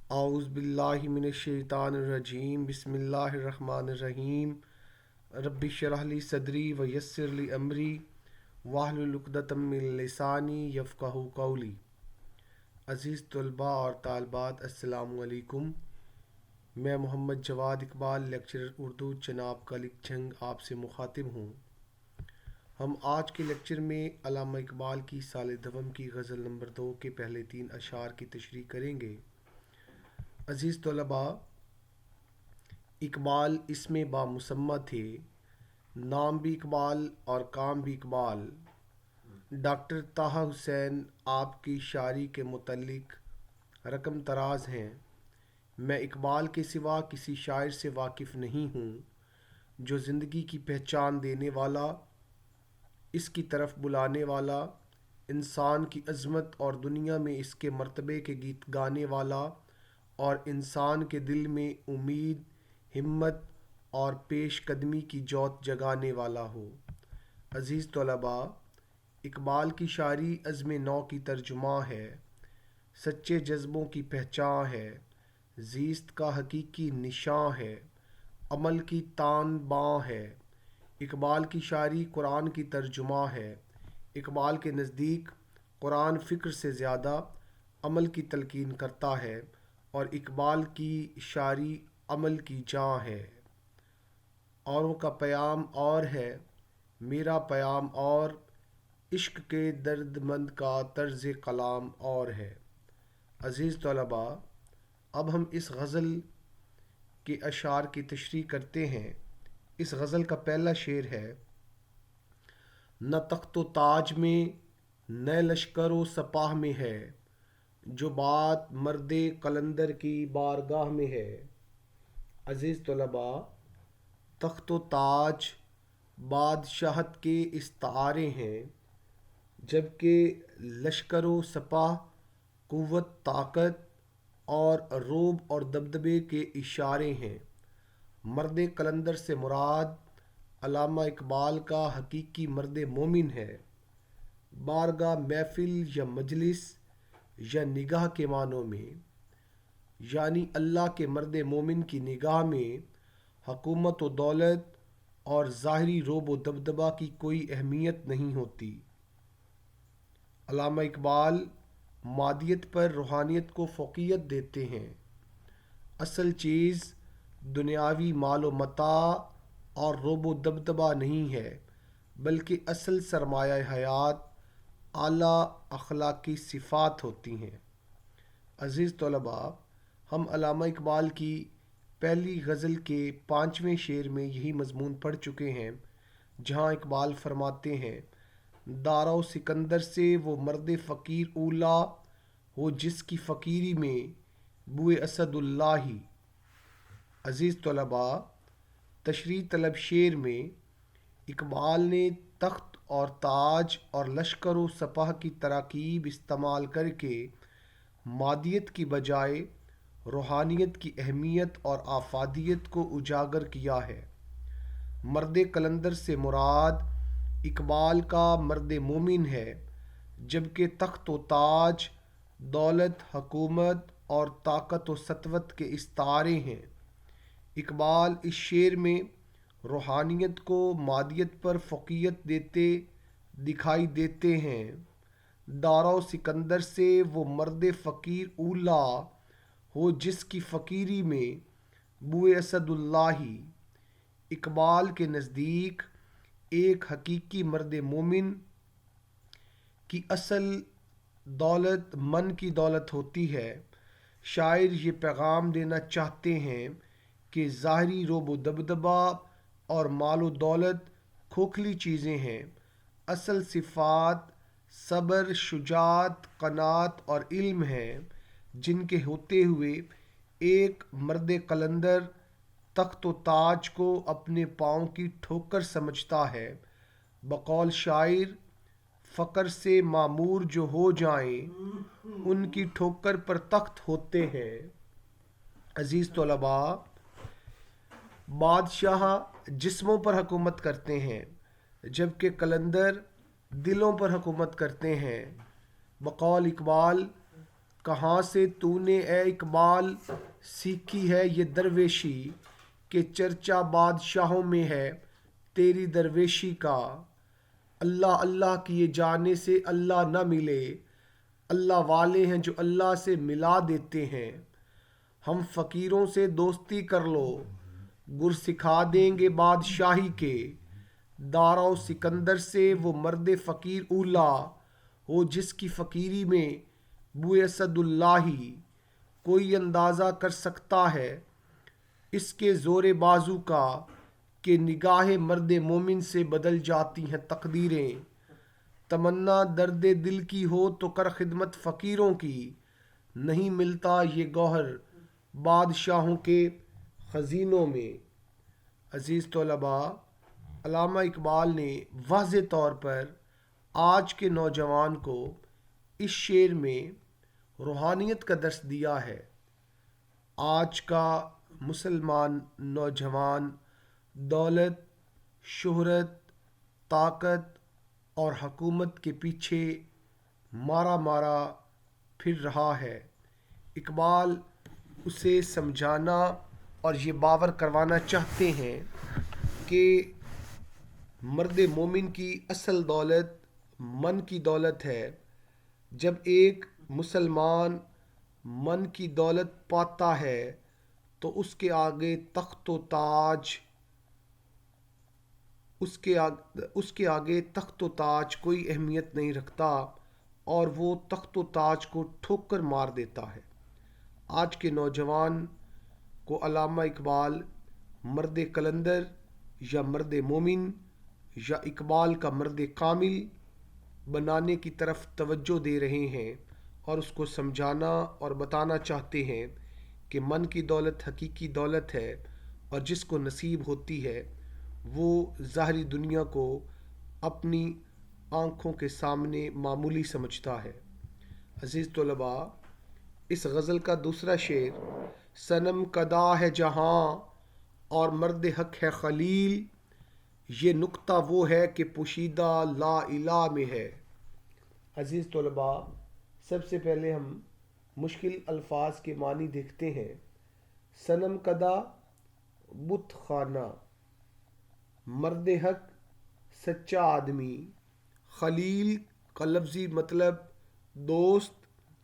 اعوذ باللہ من الشیطان الرجیم بسم اللہ الرحمن الرحیم رب اشرح لی صدری ویسر لی امری واحلل عقدۃ من لسانی یفقہوا قولی۔ عزیز طلباء اور طالبات، السلام علیکم۔ میں محمد جواد اقبال، لیکچرر اردو، چناب کلک جھنگ آپ سے مخاطب ہوں۔ ہم آج کے لیکچر میں علامہ اقبال کی سال دوم کی غزل نمبر 2 کے پہلے 3 اشعار کی تشریح کریں گے۔ عزیز طلباء، اقبال اسم بامسمہ تھے، نام بھی اقبال اور کام بھی اقبال۔ ڈاکٹر طٰہٰ حسین آپ کی شاعری کے متعلق رقم طراز ہیں۔ میں اقبال کے سوا کسی شاعر سے واقف نہیں ہوں جو زندگی کی پہچان دینے والا، اس کی طرف بلانے والا، انسان کی عظمت اور دنیا میں اس کے مرتبے کے گیت گانے والا اور انسان کے دل میں امید، ہمت اور پیش قدمی کی جوت جگانے والا ہو۔ عزیز طلباء، اقبال کی شاعری عزم نو کی ترجمہ ہے، سچے جذبوں کی پہچان ہے، زیست کا حقیقی نشاں ہے، عمل کی تان باں ہے۔ اقبال کی شاعری قرآن کی ترجمہ ہے۔ اقبال کے نزدیک قرآن فکر سے زیادہ عمل کی تلقین کرتا ہے اور اقبال کی شاعری عمل کی جان ہے۔ اوروں کا پیام اور ہے، میرا پیام اور، عشق کے درد مند کا طرز کلام اور ہے۔ عزیز طلباء، اب ہم اس غزل کے اشعار کی تشریح کرتے ہیں۔ اس غزل کا پہلا شعر ہے: نہ تخت و تاج میں نہ لشکر و سپاہ میں ہے، جو بات مرد قلندر کی بارگاہ میں ہے۔ عزیز طلباء، تخت و تاج بادشاہت کے استعارے ہیں، جبکہ لشکر و سپاہ قوت، طاقت اور رعب اور دبدبے کے اشارے ہیں۔ مرد قلندر سے مراد علامہ اقبال کا حقیقی مرد مومن ہے۔ بارگاہ، محفل یا مجلس یا نگاہ کے معنوں میں، یعنی اللہ کے مرد مومن کی نگاہ میں حکومت و دولت اور ظاہری رعب و دبدبہ کی کوئی اہمیت نہیں ہوتی۔ علامہ اقبال مادیت پر روحانیت کو فوقیت دیتے ہیں۔ اصل چیز دنیاوی مال و متاع اور رعب و دبدبہ نہیں ہے، بلکہ اصل سرمایہ حیات اعلیٰ اخلاقی صفات ہوتی ہیں۔ عزیز طلباء، ہم علامہ اقبال کی پہلی غزل کے 5ویں شعر میں یہی مضمون پڑھ چکے ہیں، جہاں اقبال فرماتے ہیں: دارا و سکندر سے وہ مرد فقیر اولیٰ ہو، جس کی فقیری میں بوئے اسد اللہ۔ عزیز طلباء، تشریح طلب شعر میں اقبال نے تخت اور تاج اور لشکر و سپاہ کی تراکیب استعمال کر کے مادیت کی بجائے روحانیت کی اہمیت اور افادیت کو اجاگر کیا ہے۔ مرد قلندر سے مراد اقبال کا مرد مومن ہے، جبکہ تخت و تاج دولت، حکومت اور طاقت و سطوت کے استعارے ہیں۔ اقبال اس شعر میں روحانیت کو مادیت پر فوقیت دیتے دکھائی دیتے ہیں۔ دارا و سکندر سے وہ مرد فقیر اولیٰ ہو، جس کی فقیری میں بوئے اسد اللہ۔ اقبال کے نزدیک ایک حقیقی مرد مومن کی اصل دولت من کی دولت ہوتی ہے۔ شاعر یہ پیغام دینا چاہتے ہیں کہ ظاہری رعب و دبدبہ اور مال و دولت کھوکھلی چیزیں ہیں، اصل صفات صبر، شجاعت، قناعت اور علم ہیں، جن کے ہوتے ہوئے ایک مرد قلندر تخت و تاج کو اپنے پاؤں کی ٹھوکر سمجھتا ہے۔ بقول شاعر، فقر سے معمور جو ہو جائیں، ان کی ٹھوکر پر تخت ہوتے ہیں۔ عزیز طلباء، بادشاہ جسموں پر حکومت کرتے ہیں، جبکہ قلندر دلوں پر حکومت کرتے ہیں۔ بقول اقبال، کہاں سے تو نے اے اقبال سیکھی ہے یہ درویشی کہ چرچا بادشاہوں میں ہے تیری درویشی کا؟ اللہ اللہ کیے جانے سے اللہ نہ ملے، اللہ والے ہیں جو اللہ سے ملا دیتے ہیں۔ ہم فقیروں سے دوستی کر لو، گر سکھا دیں گے بادشاہی کے۔ دارا و سکندر سے وہ مرد فقیر اولا ہو جس کی فقیری میں بوئے اسد اللہ، کوئی اندازہ کر سکتا ہے اس کے زور بازو کا کہ نگاہ مرد مومن سے بدل جاتی ہیں تقدیریں۔ تمنا درد دل کی ہو تو کر خدمت فقیروں کی، نہیں ملتا یہ گوہر بادشاہوں کے خزینوں میں۔ عزیز طلباء، علامہ اقبال نے واضح طور پر آج کے نوجوان کو اس شعر میں روحانیت کا درس دیا ہے۔ آج کا مسلمان نوجوان دولت، شہرت، طاقت اور حکومت کے پیچھے مارا مارا پھر رہا ہے۔ اقبال اسے سمجھانا اور یہ باور کروانا چاہتے ہیں کہ مرد مومن کی اصل دولت من کی دولت ہے۔ جب ایک مسلمان من کی دولت پاتا ہے تو اس کے آگے تخت و تاج کوئی اہمیت نہیں رکھتا اور وہ تخت و تاج کو ٹھوکر مار دیتا ہے۔ آج کے نوجوان کو علامہ اقبال مرد کلندر یا مرد مومن یا اقبال کا مرد کامل بنانے کی طرف توجہ دے رہے ہیں اور اس کو سمجھانا اور بتانا چاہتے ہیں کہ من کی دولت حقیقی دولت ہے اور جس کو نصیب ہوتی ہے وہ ظاہری دنیا کو اپنی آنکھوں کے سامنے معمولی سمجھتا ہے۔ عزیز طلباء، اس غزل کا دوسرا شعر صنم کدا ہے جہاں اور مرد حق ہے خلیل، یہ نکتہ وہ ہے کہ پوشیدہ لا الہ میں ہے۔ عزیز طلباء، سب سے پہلے ہم مشکل الفاظ کے معنی دیکھتے ہیں۔ صنم کدا بت خانہ، مرد حق سچا آدمی، خلیل کا لفظی مطلب دوست،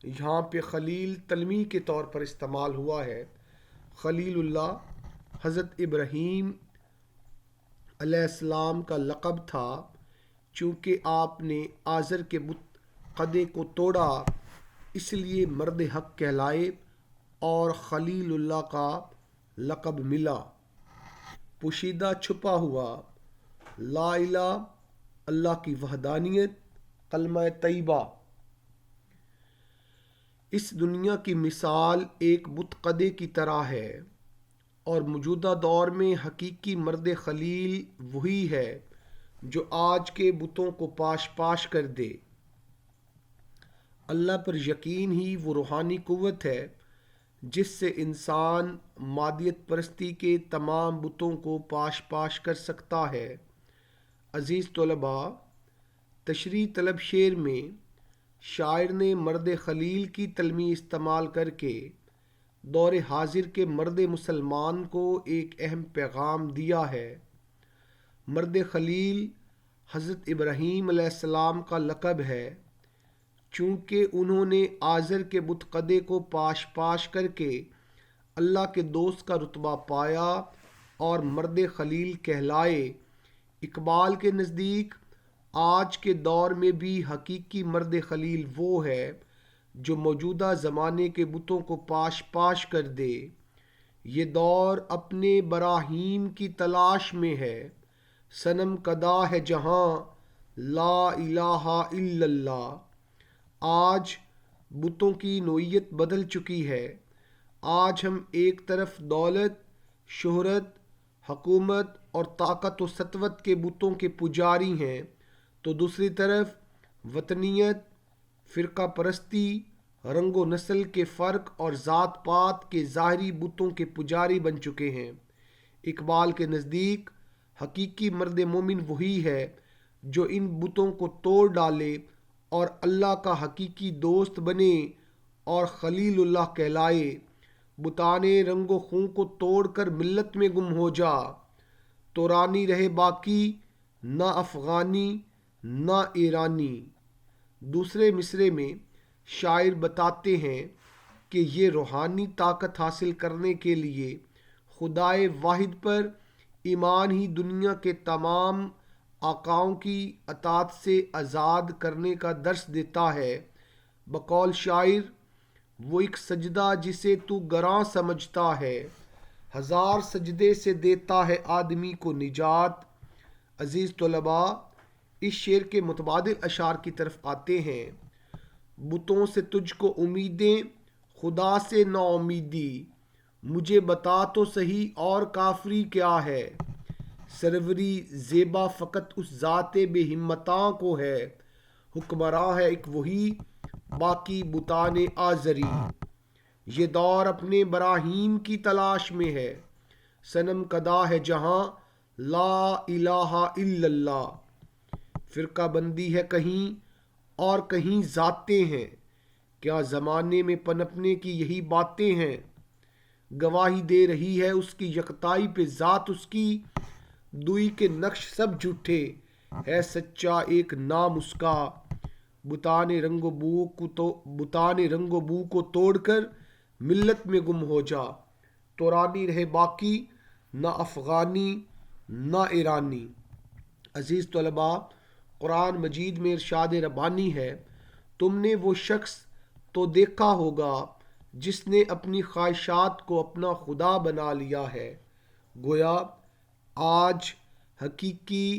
یہاں پہ خلیل تلمیح کے طور پر استعمال ہوا ہے۔ خلیل اللہ حضرت ابراہیم علیہ السلام کا لقب تھا، چونکہ آپ نے آزر کے بت قدے کو توڑا اس لیے مرد حق کہلائے اور خلیل اللہ کا لقب ملا۔ پوشیدہ چھپا ہوا، لا الہ اللہ کی وحدانیت، کلمہ طیبہ۔ اس دنیا کی مثال ایک بت قدے کی طرح ہے اور موجودہ دور میں حقیقی مرد خلیل وہی ہے جو آج کے بتوں کو پاش پاش کر دے۔ اللہ پر یقین ہی وہ روحانی قوت ہے جس سے انسان مادیت پرستی کے تمام بتوں کو پاش پاش کر سکتا ہے۔ عزیز طلباء، تشریح طلب شعر میں شاعر نے مرد خلیل کی تلمیح استعمال کر کے دور حاضر کے مرد مسلمان کو ایک اہم پیغام دیا ہے۔ مرد خلیل حضرت ابراہیم علیہ السلام کا لقب ہے، چونکہ انہوں نے آزر کے بت قدے کو پاش پاش کر کے اللہ کے دوست کا رتبہ پایا اور مرد خلیل کہلائے۔ اقبال کے نزدیک آج کے دور میں بھی حقیقی مرد خلیل وہ ہے جو موجودہ زمانے کے بتوں کو پاش پاش کر دے۔ یہ دور اپنے براہیم کی تلاش میں ہے۔ صنم کدا ہے جہاں لا الہ الا اللہ۔ آج بتوں کی نوعیت بدل چکی ہے۔ آج ہم ایک طرف دولت، شہرت، حکومت اور طاقت و سطوت کے بتوں کے پجاری ہیں تو دوسری طرف وطنیت، فرقہ پرستی، رنگ و نسل کے فرق اور ذات پات کے ظاہری بتوں کے پجاری بن چکے ہیں۔ اقبال کے نزدیک حقیقی مرد مومن وہی ہے جو ان بتوں کو توڑ ڈالے اور اللہ کا حقیقی دوست بنے اور خلیل اللہ کہلائے، بتانے رنگ و خوں کو توڑ کر ملت میں گم ہو جا، تو رانی رہے باقی نہ افغانی نہ ایرانی۔ دوسرے مصرے میں شاعر بتاتے ہیں کہ یہ روحانی طاقت حاصل کرنے کے لیے خدائے واحد پر ایمان ہی دنیا کے تمام آقاؤں کی اطاعت سے آزاد کرنے کا درس دیتا ہے۔ بقول شاعر، وہ ایک سجدہ جسے تو گراں سمجھتا ہے، ہزار سجدے سے دیتا ہے آدمی کو نجات۔ عزیز طلباء، اس شعر کے متبادل اشعار کی طرف آتے ہیں۔ بتوں سے تجھ کو امیدیں، خدا سے نا امیدی، مجھے بتا تو صحیح اور کافری کیا ہے۔ سروری زیبا فقط اس ذات بے ہمتاں کو ہے، حکمراں ہے ایک وہی باقی بتان آزری۔ یہ دور اپنے براہیم کی تلاش میں ہے، صنم کدا ہے جہاں لا الہ الا اللہ۔ فرقہ بندی ہے کہیں اور کہیں ذاتیں ہیں، کیا زمانے میں پنپنے کی یہی باتیں ہیں؟ گواہی دے رہی ہے اس کی یکتائی پہ ذات اس کی، دوئی کے نقش سب جھوٹے، ہے سچا ایک نام اس کا۔ بتان رنگ و بو کو توڑ کر ملت میں گم ہو جا، تو رانی رہے باقی نہ افغانی نہ ایرانی۔ عزیز طلباء، قرآن مجید میں ارشاد ربانی ہے، تم نے وہ شخص تو دیکھا ہوگا جس نے اپنی خواہشات کو اپنا خدا بنا لیا ہے۔ گویا آج حقیقی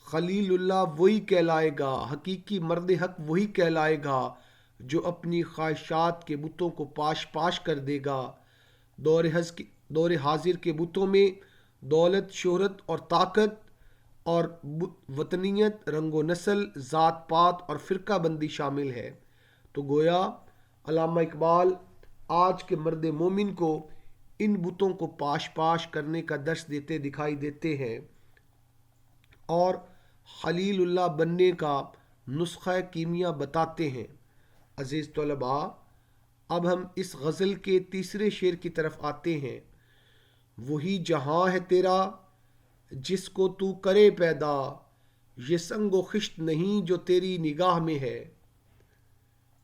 خلیل اللہ وہی کہلائے گا، حقیقی مرد حق وہی کہلائے گا جو اپنی خواہشات کے بتوں کو پاش پاش کر دے گا۔ دور حاضر کے بتوں میں دولت، شہرت اور طاقت اور وطنیت، رنگ و نسل، ذات پات اور فرقہ بندی شامل ہے۔ تو گویا علامہ اقبال آج کے مرد مومن کو ان بتوں کو پاش پاش کرنے کا درس دیتے دکھائی دیتے ہیں اور خلیل اللہ بننے کا نسخہ کیمیا بتاتے ہیں۔ عزیز طلباء، اب ہم اس غزل کے تیسرے شعر کی طرف آتے ہیں۔ وہی جہاں ہے تیرا جس کو تو کرے پیدا، یہ سنگ و خشت نہیں جو تیری نگاہ میں ہے۔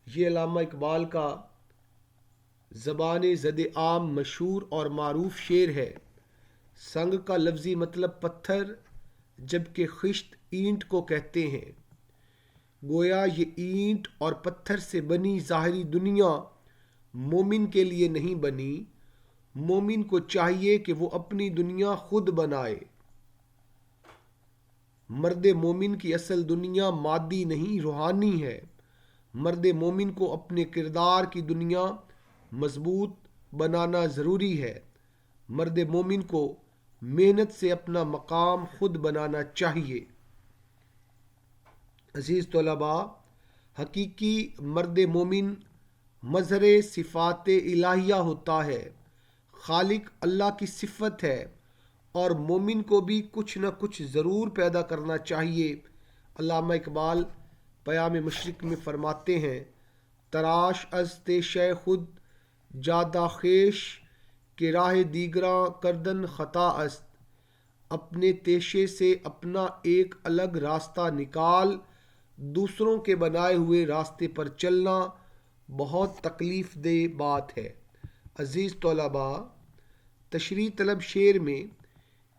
یہ علامہ اقبال کا زبان زد عام مشہور اور معروف شعر ہے۔ سنگ کا لفظی مطلب پتھر، جبکہ خشت اینٹ کو کہتے ہیں۔ گویا یہ اینٹ اور پتھر سے بنی ظاہری دنیا مومن کے لیے نہیں بنی، مومن کو چاہیے کہ وہ اپنی دنیا خود بنائے۔ مرد مومن کی اصل دنیا مادی نہیں روحانی ہے۔ مرد مومن کو اپنے کردار کی دنیا مضبوط بنانا ضروری ہے۔ مرد مومن کو محنت سے اپنا مقام خود بنانا چاہیے۔ عزیز طلباء، حقیقی مرد مومن مظہر صفات الہیہ ہوتا ہے۔ خالق اللہ کی صفت ہے اور مومن کو بھی کچھ نہ کچھ ضرور پیدا کرنا چاہیے۔ علامہ اقبال پیام مشرق میں فرماتے ہیں، تراش از تیشہ خود جادہ خیش کہ راہ دیگراں کردن خطا است۔ اپنے تیشے سے اپنا ایک الگ راستہ نکال، دوسروں کے بنائے ہوئے راستے پر چلنا بہت تکلیف دہ بات ہے۔ عزیز طلباء، تشریح طلب شعر میں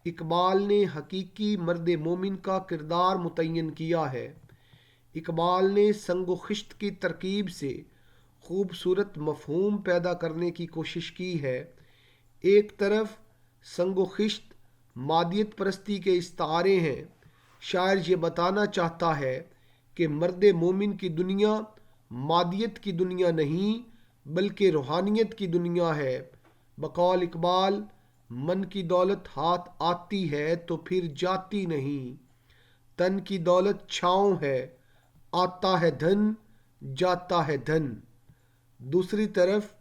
اقبال نے حقیقی مرد مومن کا کردار متعین کیا ہے۔ اقبال نے سنگ و خشت کی ترکیب سے خوبصورت مفہوم پیدا کرنے کی کوشش کی ہے۔ ایک طرف سنگ و خشت مادیت پرستی کے استعارے ہیں۔ شاعر یہ بتانا چاہتا ہے کہ مرد مومن کی دنیا مادیت کی دنیا نہیں بلکہ روحانیت کی دنیا ہے۔ بقول اقبال، من کی دولت ہاتھ آتی ہے تو پھر جاتی نہیں، تن کی دولت چھاؤں ہے، آتا ہے دھن جاتا ہے دھن۔ دوسری طرف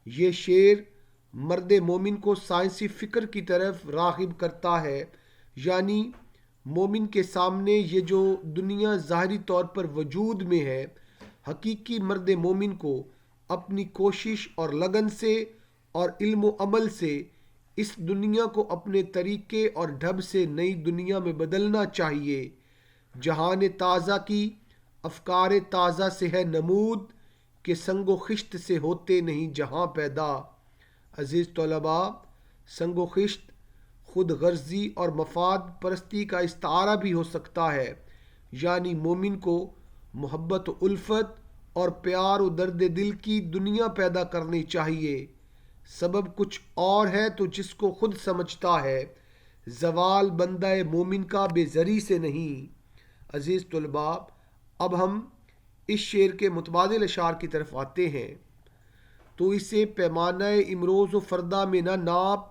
یہ شعر مرد مومن کو سائنسی فکر کی طرف راغب کرتا ہے، یعنی مومن کے سامنے یہ جو دنیا ظاہری طور پر وجود میں ہے، حقیقی مرد مومن کو اپنی کوشش اور لگن سے اور علم و عمل سے اس دنیا کو اپنے طریقے اور ڈھب سے نئی دنیا میں بدلنا چاہیے۔ جہان تازہ کی افکار تازہ سے ہے نمود، کہ سنگ و خشت سے ہوتے نہیں جہاں پیدا۔ عزیز طلباء، سنگ و خشت خود غرضی اور مفاد پرستی کا استعارہ بھی ہو سکتا ہے، یعنی مومن کو محبت و الفت اور پیار و درد دل کی دنیا پیدا کرنی چاہیے۔ سبب کچھ اور ہے تو جس کو خود سمجھتا ہے، زوال بندہ مومن کا بے زری سے نہیں۔ عزیز طلباء، اب ہم اس شعر کے متبادل اشعار کی طرف آتے ہیں۔ تو اسے پیمانہ امروز و فردا میں نہ ناپ،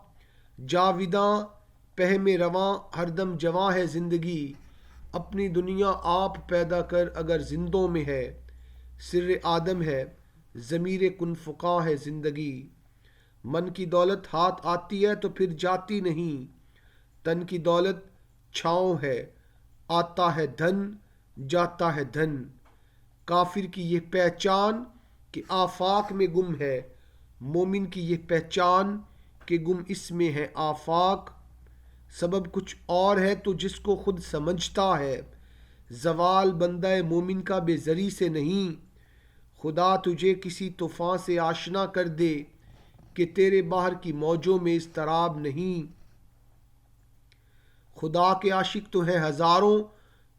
جاویداں پہم رواں ہر دم جواں ہے زندگی۔ اپنی دنیا آپ پیدا کر اگر زندوں میں ہے، سر آدم ہے ضمیر کن فقاں ہے زندگی۔ من کی دولت ہاتھ آتی ہے تو پھر جاتی نہیں، تن کی دولت چھاؤں ہے، آتا ہے دھن جاتا ہے دھن۔ کافر کی یہ پہچان کہ آفاق میں گم ہے، مومن کی یہ پہچان کہ گم اس میں ہے آفاق۔ سبب کچھ اور ہے تو جس کو خود سمجھتا ہے، زوال بندہ مومن کا بے زری سے نہیں۔ خدا تجھے کسی طوفان سے آشنا کر دے کہ تیرے بحر کی موجوں میں اضطراب نہیں۔ خدا کے عاشق تو ہیں ہزاروں،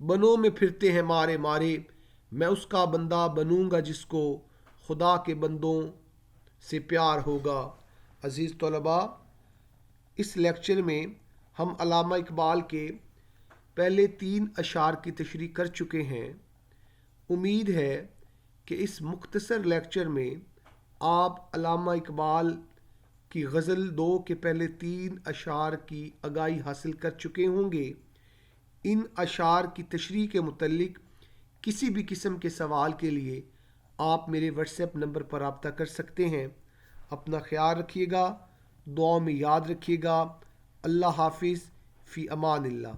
بنوں میں پھرتے ہیں مارے مارے۔ میں اس کا بندہ بنوں گا جس کو خدا کے بندوں سے پیار ہوگا۔ عزیز طلباء، اس لیکچر میں ہم علامہ اقبال کے پہلے 3 اشعار کی تشریح کر چکے ہیں۔ امید ہے کہ اس مختصر لیکچر میں آپ علامہ اقبال کی غزل 2 کے پہلے 3 اشعار کی آگاہی حاصل کر چکے ہوں گے۔ ان اشعار کی تشریح کے متعلق کسی بھی قسم کے سوال کے لیے آپ میرے واٹس ایپ نمبر پر رابطہ کر سکتے ہیں۔ اپنا خیال رکھیے گا، دعاؤں میں یاد رکھیے گا۔ اللہ حافظ، فی امان اللہ۔